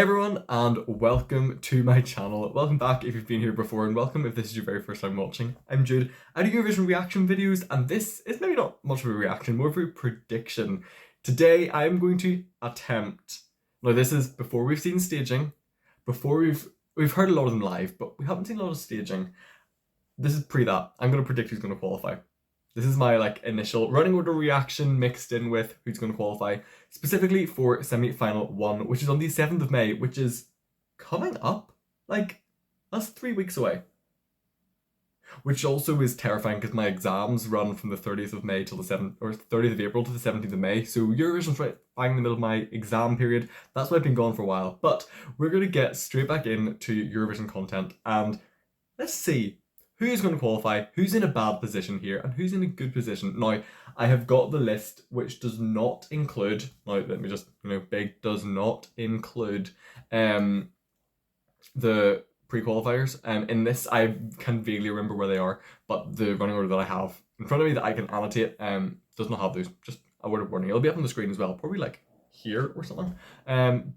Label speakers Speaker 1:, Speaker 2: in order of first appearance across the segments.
Speaker 1: Everyone, and welcome to my channel. Welcome back if you've been here before, and welcome if this is your very first time watching. I'm Jude. I do Eurovision reaction videos, and this is maybe not much of a reaction, more of a prediction. Today I'm going to attempt, now this is before we've seen staging, before we've heard a lot of them live, but we haven't seen a lot of staging. This is pre that. I'm going to predict who's going to qualify. This is my initial running order reaction mixed in with who's going to qualify, specifically for semi-final 1, which is on the 7th of May, which is coming up. That's 3 weeks away. Which also is terrifying because my exams run from the 30th of May till the 7th, or 30th of April to the 17th of May. So Eurovision's right bang in the middle of my exam period. That's why I've been gone for a while. But we're going to get straight back into Eurovision content and let's see who's going to qualify, who's in a bad position here, and who's in a good position. Now, I have got the list, which does not include, now let me just, does not include the pre-qualifiers. In this, I can vaguely remember where they are, but the running order that I have in front of me that I can annotate does not have those. Just a word of warning. It'll be up on the screen as well, probably here or something.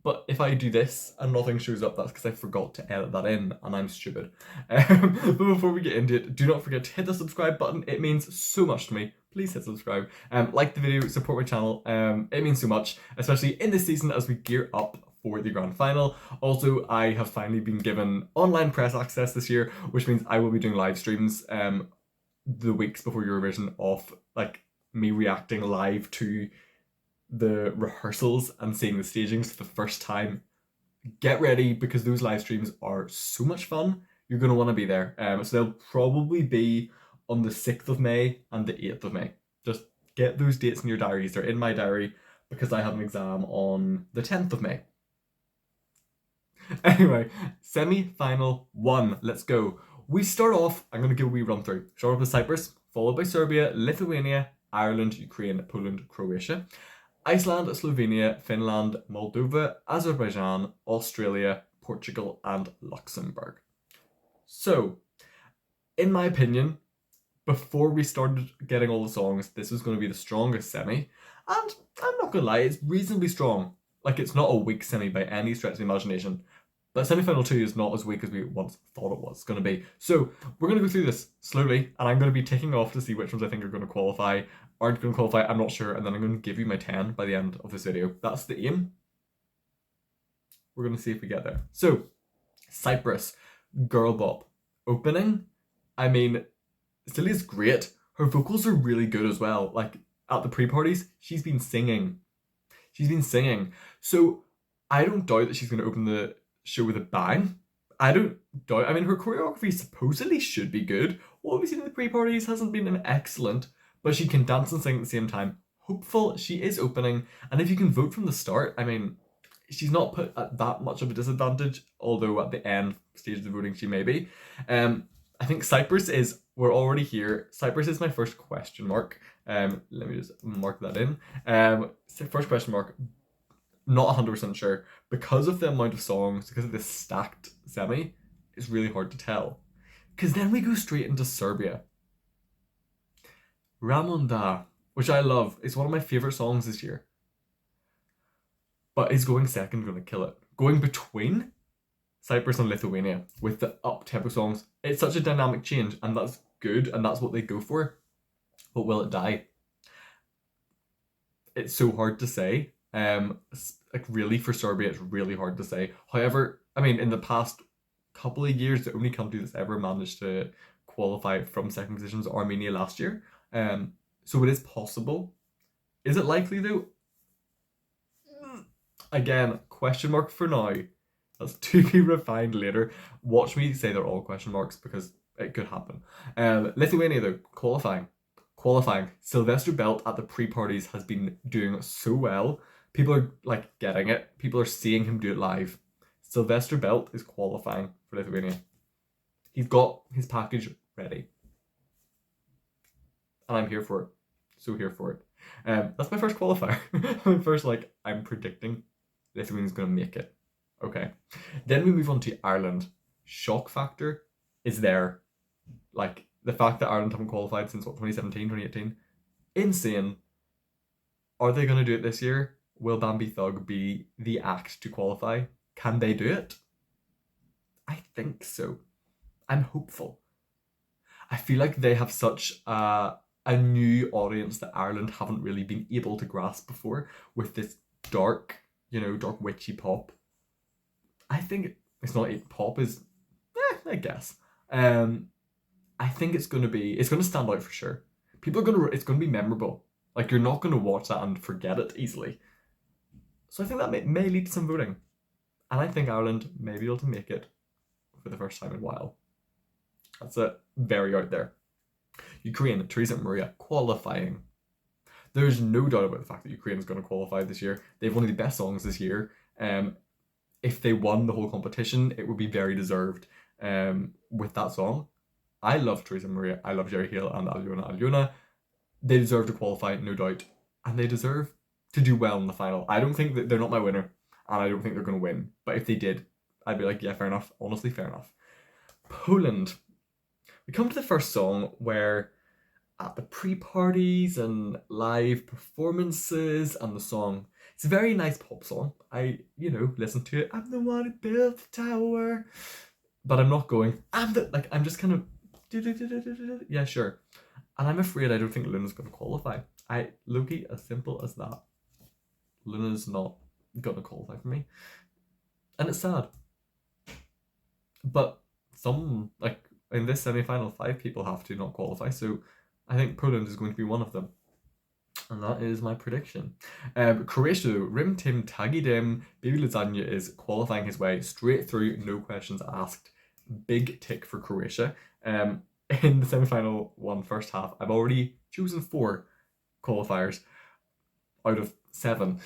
Speaker 1: But if I do this and nothing shows up, that's because I forgot to edit that in and I'm stupid. But before we get into it, do not forget to hit the subscribe button. It means so much to me. Please hit subscribe. Like the video, support my channel. It means so much, especially in this season as we gear up for the grand final. Also, I have finally been given online press access this year, which means I will be doing live streams the weeks before Eurovision of me reacting live to the rehearsals and seeing the stagings for the first time. Get ready because those live streams are so much fun. You're going to want to be there. So they'll probably be on the 6th of May and the 8th of May. Just get those dates in your diaries. They're in my diary because I have an exam on the 10th of May. Anyway, semi-final 1. Let's go. We start off, I'm going to give a wee run through. Start off with Cyprus, followed by Serbia, Lithuania, Ireland, Ukraine, Poland, Croatia, Iceland, Slovenia, Finland, Moldova, Azerbaijan, Australia, Portugal, and Luxembourg. So, in my opinion, before we started getting all the songs, this was going to be the strongest semi. And I'm not going to lie, it's reasonably strong. It's not a weak semi by any stretch of the imagination. But semi-final 2 is not as weak as we once thought it was going to be. So, we're going to go through this slowly, and I'm going to be ticking off to see which ones I think are going to qualify, aren't going to qualify, I'm not sure, and then I'm going to give you my 10 by the end of this video. That's the aim. We're going to see if we get there. So, Cyprus, Girl Bop. Opening, I mean, Silia's great. Her vocals are really good as well. At the pre-parties, she's been singing. So, I don't doubt that she's going to open the show with a bang. I don't doubt, her choreography supposedly should be good. What we've seen in the pre-parties hasn't been excellent, but she can dance and sing at the same time. Hopeful she is opening, and if you can vote from the start, she's not put at that much of a disadvantage, although at the end stage of the voting she may be. I think Cyprus is, we're already here. Cyprus is my first question mark. Let me just mark that in. First question mark, not 100% sure. Because of the amount of songs, because of this stacked semi, it's really hard to tell. Because then we go straight into Serbia. Ramonda, which I love. It's one of my favourite songs this year. But is going second going to kill it? Going between Cyprus and Lithuania with the up-tempo songs. It's such a dynamic change, and that's good, and that's what they go for. But will it die? It's so hard to say. Really for Serbia, it's really hard to say. However, in the past couple of years, the only country that's ever managed to qualify from second position was Armenia last year. So it is possible. Is it likely though? Again, question mark for now. That's to be refined later. Watch me say they're all question marks because it could happen. Lithuania though, qualifying. Sylvester Belt at the pre-parties has been doing so well. People are getting it. People are seeing him do it live. Sylvester Belt is qualifying for Lithuania. He's got his package ready. And I'm here for it. So here for it. That's my first qualifier. I'm predicting Lithuania's going to make it. Okay. Then we move on to Ireland. Shock factor is there. The fact that Ireland haven't qualified since 2017, 2018. Insane. Are they going to do it this year? Will Bambi Thug be the act to qualify? Can they do it? I think so. I'm hopeful. I feel like they have such a new audience that Ireland haven't really been able to grasp before with this dark, dark witchy pop. I think it's not pop is, I guess. I think it's gonna stand out for sure. It's gonna be memorable. Like, you're not gonna watch that and forget it easily. So I think that may lead to some voting. And I think Ireland may be able to make it for the first time in a while. That's it. Very out there. Ukraine, Teresa and Maria, qualifying. There's no doubt about the fact that Ukraine is going to qualify this year. They have one of the best songs this year. If they won the whole competition, it would be very deserved with that song. I love Teresa and Maria. I love Jerry Hill and Aljona. They deserve to qualify, no doubt. And they deserve to do well in the final. I don't think that they're not my winner. And I don't think they're going to win. But if they did, I'd be like, yeah, fair enough. Honestly, fair enough. Poland. We come to the first song where at the pre-parties and live performances and the song, it's a very nice pop song. I, listen to it. I'm the one who built the tower. But I'm not going, I'm just kind of, yeah, sure. And I'm afraid I don't think Luna's going to qualify. Loki, as simple as that. Luna's not going to qualify for me. And it's sad. But in this semi-final, 5 people have to not qualify, so I think Poland is going to be one of them. And that is my prediction. Croatia, Rim Tim Tagi Dim, Baby Lasagna is qualifying his way straight through, no questions asked. Big tick for Croatia. In the semi-final first half, I've already chosen 4 qualifiers out of 7.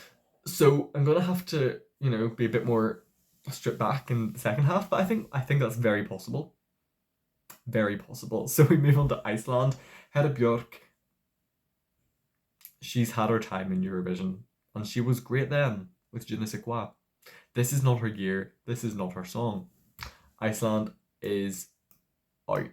Speaker 1: So I'm going to have to, be a bit more stripped back in the second half, but I think that's very possible. Very possible. So we move on to Iceland. Hedda Björk. She's had her time in Eurovision, and she was great then with Je ne sais quoi. This is not her year. This is not her song. Iceland is out.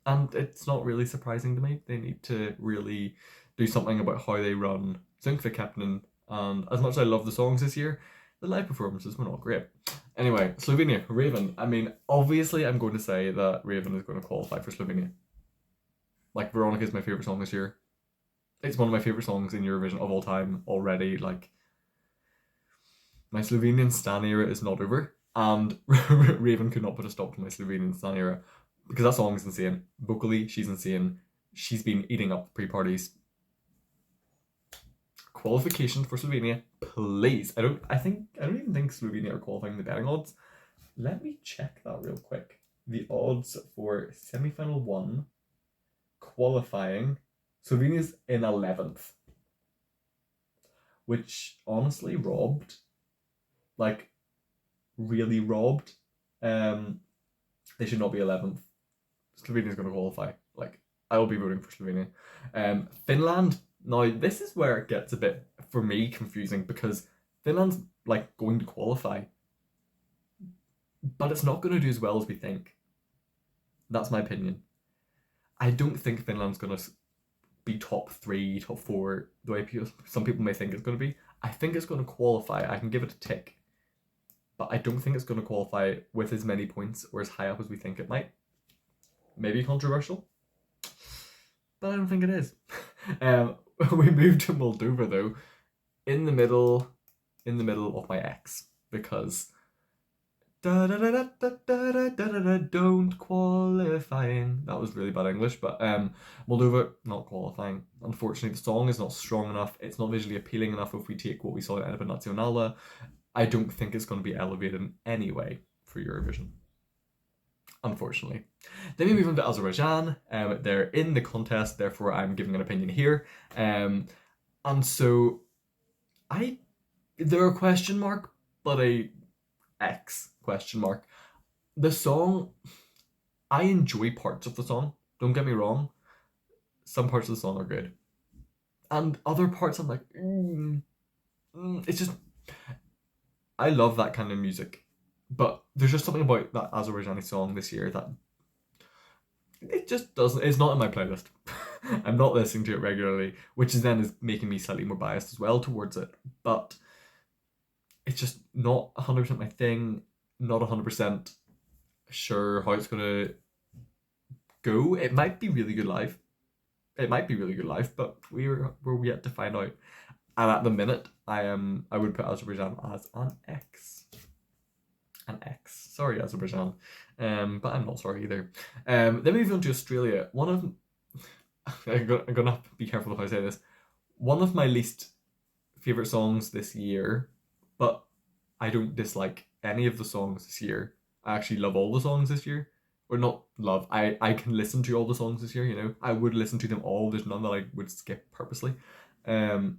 Speaker 1: And it's not really surprising to me. They need to really do something about how they run Söngvakeppnin. And as much as I love the songs this year, the live performances were not great. Anyway, Slovenia, Raven. I mean, obviously I'm going to say that Raven is going to qualify for Slovenia. Like, Veronica is my favourite song this year. It's one of my favourite songs in Eurovision of all time already. Like, my Slovenian stan era is not over. And Raven could not put a stop to my Slovenian stan era. Because that song is insane. Vocally, she's insane. She's been eating up pre-parties. Qualification for Slovenia, please. I don't even think Slovenia are qualifying the betting odds. Let me check that real quick. The odds for semi-final 1 qualifying, Slovenia's in 11th, which honestly robbed, like really robbed. They should not be 11th. Slovenia's going to qualify. Like, I will be voting for Slovenia. Finland. Now, this is where it gets a bit, for me, confusing, because Finland's, like, going to qualify. But it's not going to do as well as we think. That's my opinion. I don't think Finland's going to be top 3, top 4, the way some people may think it's going to be. I think it's going to qualify. I can give it a tick. But I don't think it's going to qualify with as many points or as high up as we think it might. Maybe controversial. But I don't think it is. We moved to Moldova though, in the middle of my X, because don't qualifying. That was really bad English, but Moldova not qualifying. Unfortunately, the song is not strong enough. It's not visually appealing enough. If we take what we saw in Edinburgh Nationale, I don't think it's going to be elevated in any way for Eurovision. Unfortunately. Then we move on to Azerbaijan. They're in the contest, therefore I'm giving an opinion here. And so they're a question mark, but a X question mark. The song, I enjoy parts of the song, don't get me wrong. Some parts of the song are good. And other parts I'm like, it's just, I love that kind of music. But there's just something about that Azerbaijani song this year that it just doesn't, it's not in my playlist. I'm not listening to it regularly, which is making me slightly more biased as well towards it. But it's just not 100% my thing, not 100% sure how it's gonna go. It might be really good live. It might be really good live, but we're yet to find out. And at the minute, I would put Azerbaijan as an X. An X. Sorry, Azerbaijan. But I'm not sorry either. Then we move on to Australia. One of I'm gonna have to be careful if I say this. One of my least favorite songs this year, but I don't dislike any of the songs this year. I actually love all the songs this year. Or not love. I can listen to all the songs this year, you know. I would listen to them all. There's none that I would skip purposely. And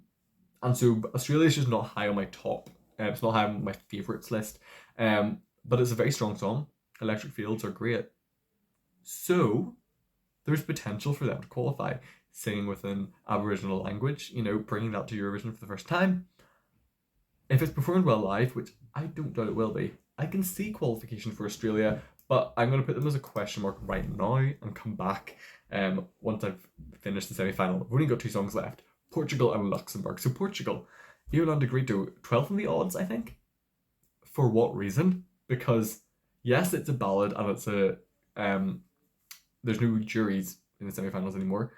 Speaker 1: so Australia is just not high on my top. It's not high on my favourites list. But it's a very strong song. Electric Fields are great. So there's potential for them to qualify. Singing with an Aboriginal language, you know, bringing that to Eurovision for the first time. If it's performed well live, which I don't doubt it will be, I can see qualification for Australia, but I'm going to put them as a question mark right now and come back once I've finished the semi-final. I've only got 2 songs left, Portugal and Luxembourg. So Portugal, Ireland agreed to 12th in the odds, I think. For what reason? Because yes, it's a ballad and it's a there's no juries in the semi-finals anymore,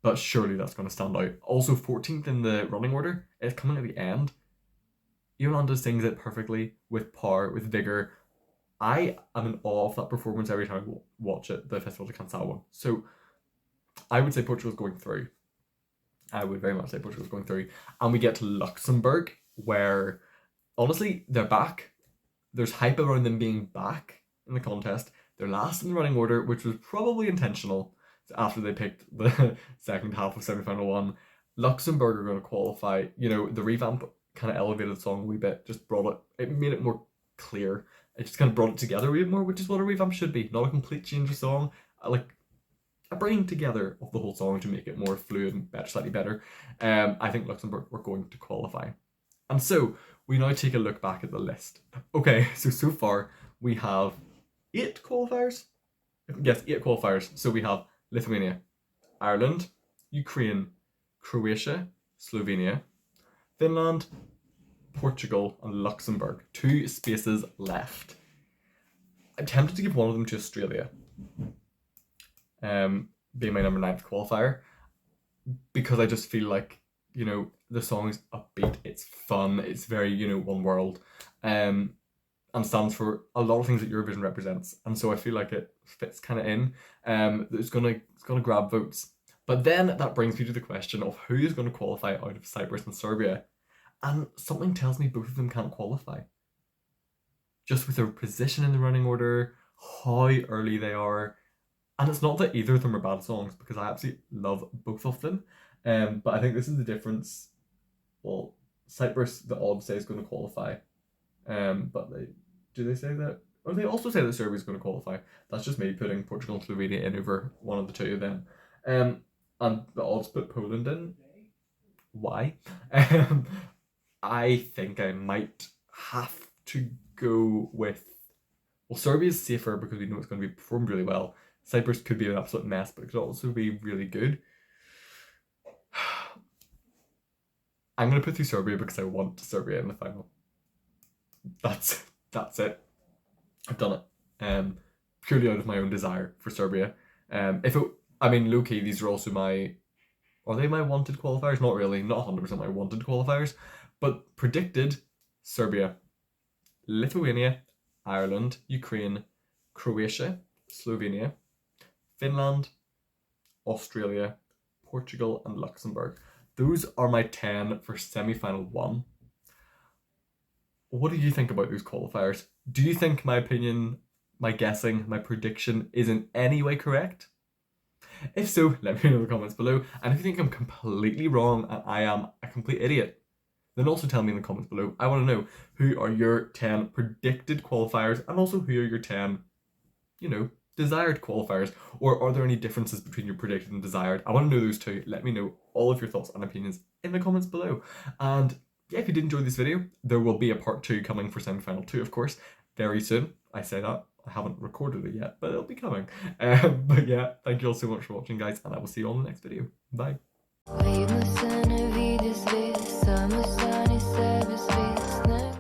Speaker 1: but surely that's going to stand out. Also 14th in the running order, it's coming at the end. Yolanda sings it perfectly, with power, with vigour. I am in awe of that performance every time I watch it, the Festival de Canção one. So I would say Portugal's going through. I would very much say Portugal's going through. And we get to Luxembourg, where honestly, they're back. There's hype around them being back in the contest. They're last in the running order, which was probably intentional after they picked the second half of semi-final 1. Luxembourg are going to qualify. You know, the revamp kind of elevated the song a wee bit, just it made it more clear. It just kind of brought it together a wee bit more, which is what a revamp should be. Not a complete change of song, like a bringing together of the whole song to make it more fluid and better, slightly better. I think Luxembourg were going to qualify. And so we now take a look back at the list. Okay, so far we have 8 qualifiers. Yes, 8 qualifiers. So we have Lithuania, Ireland, Ukraine, Croatia, Slovenia, Finland, Portugal, and Luxembourg. 2 spaces left. I'm tempted to give one of them to Australia, being my number 9th qualifier, because I just feel like, you know, the song is upbeat, it's fun, it's very, you know, one world, and stands for a lot of things that Eurovision represents, and so I feel like it fits kind of in. It's gonna grab votes. But then that brings me to the question of who is going to qualify out of Cyprus and Serbia. And something tells me both of them can't qualify. Just with their position in the running order, how early they are. And it's not that either of them are bad songs, because I absolutely love both of them. But I think this is the difference. Well, Cyprus, the odds say, is going to qualify. But do they say that? Or they also say that Serbia is going to qualify. That's just me putting Portugal and Slovenia in over one of the 2 of them. And the odds put Poland in. Why? I think I might have to go with... Well, Serbia is safer because we know it's going to be performed really well. Cyprus could be an absolute mess, but it could also be really good. I'm going to put through Serbia because I want Serbia in the final. That's it. I've done it. Purely out of my own desire for Serbia. Low-key, these are also are they my wanted qualifiers? Not really, not 100% my wanted qualifiers, but predicted: Serbia, Lithuania, Ireland, Ukraine, Croatia, Slovenia, Finland, Australia, Portugal, and Luxembourg. Those are my 10 for semi-final 1. What do you think about those qualifiers? Do you think my opinion, my guessing, my prediction is in any way correct? If so, let me know in the comments below. And if you think I'm completely wrong and I am a complete idiot, then also tell me in the comments below. I want to know, who are your 10 predicted qualifiers, and also who are your 10, desired qualifiers? Or are there any differences between your predicted and desired? I want to know those too. Let me know all of your thoughts and opinions in the comments below. And yeah, if you did enjoy this video, there will be a part 2 coming for semi-final 2, of course, very soon. I say that. I haven't recorded it yet, but it'll be coming. But yeah, thank you all so much for watching, guys, and I will see you on the next video. Bye.